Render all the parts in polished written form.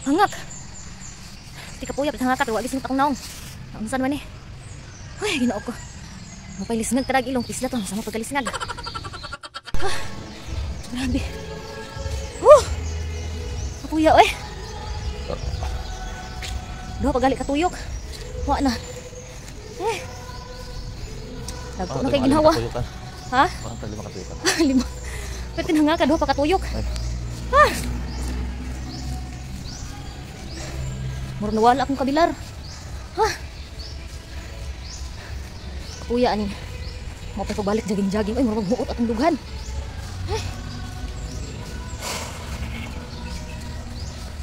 Hangak. Di ka puya, hangak ka, pero wag isingot akong naong. Unsan man eh. Ay, ginoo ko. Mapailisngag karag ilong pisla to, sama pagkalisngag. Grabe. Kapuya eh. Duha pagali katuyok. Wa na. Dagko na kay ginhawa. Ha? Bakit 5 katuyok? 5. Pwede hangak ka, duha pa katuyok. Murag nawala akong kabilar. Kuya ani. Mo pa ko balik jogging-jogging. Ay, murag muot atong dughan.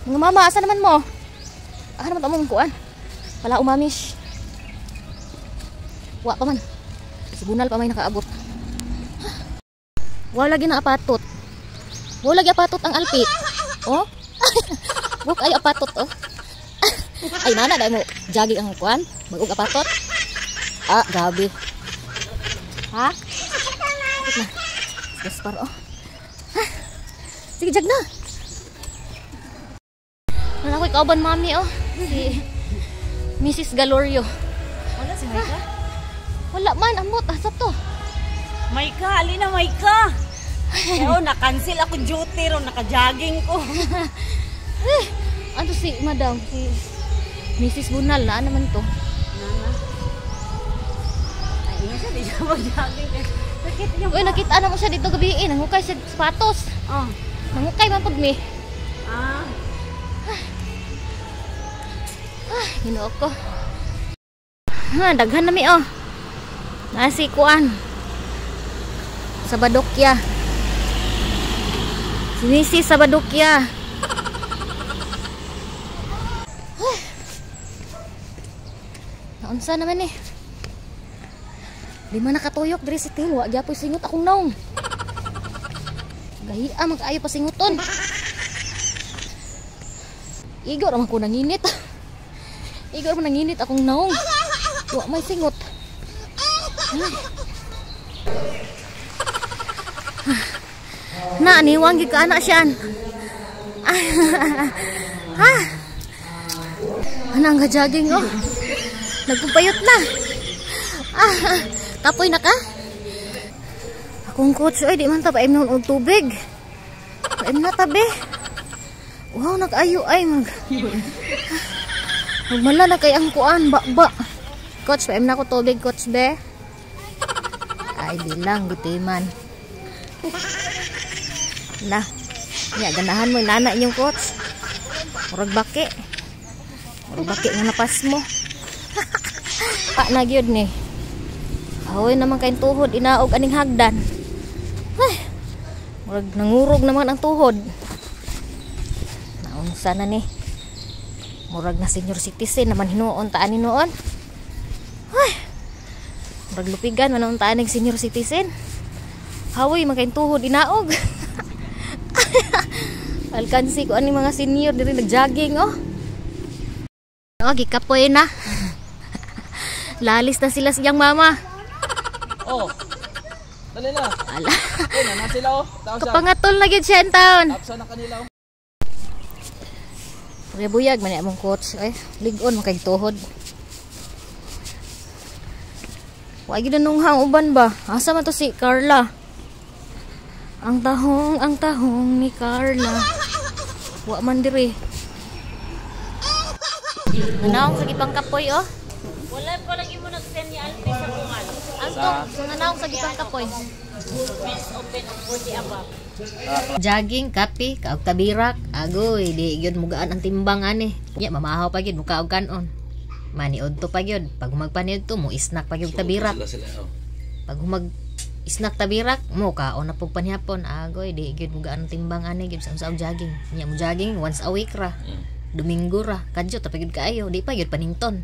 Mga mama, asa naman mo? Naman tamong kuan. Pala umamish. Wa pa man. Sibunal pa may nakaabot. Wala lagi na apatot. Wala lagi apatot ang alpit. Oh? Buk ay apatot oh. Ay nana dai mo jogging ang kuan, mag-og apatot. Grabe. Ha? Na. Gaspar oh. Sige jag na. Wala ko'y kauban mami oh. Si Mrs. Galorio. Wala si Maika? Wala man amot asap to. Maika, alina Maika. Kaya na-cancel ako duty ro, naka-jogging ko. Ano si madam, si Mrs. Bunal na naman to. Nana. Ay, hindi siya, di siya mag-jogging. Uy, nakita na mo siya dito gabi. Nangukay siya sapatos. Oh. Nangukay man pag mi. Ginoo ko. Daghan na mi oh. Nasi kuan. Sa Badokya. Sinisi sa Badokya. Naunsa naman eh. Di man nakatuyok diri sa tingwa. Gyapoy singot akong naong. Gahiya mag-ayo pa singuton. Igor naman ko nanginit. Igor mo nanginit akong naong. Wa may singot. Na, niwang gid ka anak siyan. Anang ga-jogging oh. Nagpupayot na. Kapoy na ka? Akong coach ay di man ta paim og tubig. Paim na tabi. Wow, nag-ayo ay magmala na kay ang kuan, ba. Coach, paim na ko tubig, coach be. Ay, bilang, bitiman. Na, ganahan mo, nana inyong coach. Murag baki. Murag baki nga napas mo. Nagyod ni. Awoy naman kayong tuhod, inaog aning hagdan. Ay, murag nangurog naman ang tuhod. Naunsa na ni. Murag na senior citizen naman hinuon taan ni noon. Ay, murag lupigan man taan ng senior citizen. Hawoy magkain tuhod inaog. Alkansi ko ani mga senior diri nagjogging oh. Gikapoy na. Lalis na sila siyang mama. Oh. Dali na. Ala. Na sila oh. Kapangatol na gyud siya in town. Tapos na kanila oh. Buyag man among coach ay ligon man kay tuhod. Wa gyud nunghang uban ba? Asa man to si Carla? Ang tahong ni Carla. Wa man diri. Nanawang sa gipang kapoy oh. Wala pa lagi mo nag-send ni Alpi sa kumal. Antong nanawang sa gipang kapoy. Please open ang 40 above. Jogging, kape, kaog tabirak, agoy, di gyud mugaan ang timbang ani. Nya mamahaw pa gyud mukaog kanon. Maniod to pa gyud. Pag magpaniod to mo snack pa gyud tabirak. Pag humag snack tabirak mo kaon na pug panhapon, agoy, di gyud mugaan ang timbang ani gyud sa jogging. Nya mo jogging once a week ra. Domingo ra, kadyo ta pa gyud kaayo, di pa gyud panington.